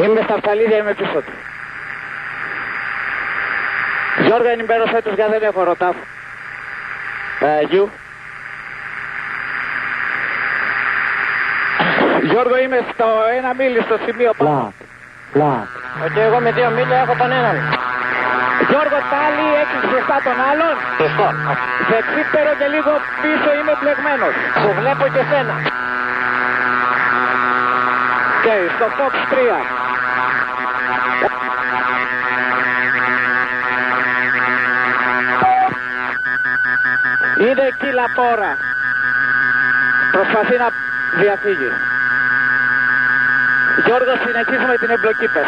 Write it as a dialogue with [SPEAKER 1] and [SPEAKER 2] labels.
[SPEAKER 1] Είμαι στα Αυσταλίδια, είμαι πίσω του. Γιώργο, ενημέρωσέ τους, για δεν έχω ρωτάφ. Γιου. Γιώργο, είμαι στο 1 μίλι στο σημείο πάνω.
[SPEAKER 2] Και εγώ με 2 μίλια έχω τον έναν.
[SPEAKER 1] Γιώργο, τάλι έχεις μπροστά τον άλλον.
[SPEAKER 2] Σωστό.
[SPEAKER 1] Δεξίπερο και λίγο πίσω είμαι μπλεγμένος.
[SPEAKER 2] Σε βλέπω και σένα.
[SPEAKER 1] Στο Fox 3. Είναι εκεί Λαπόρα. Προσπαθεί να διαφύγει. Γιώργο, συνεχίζουμε την εμπλοκή πες.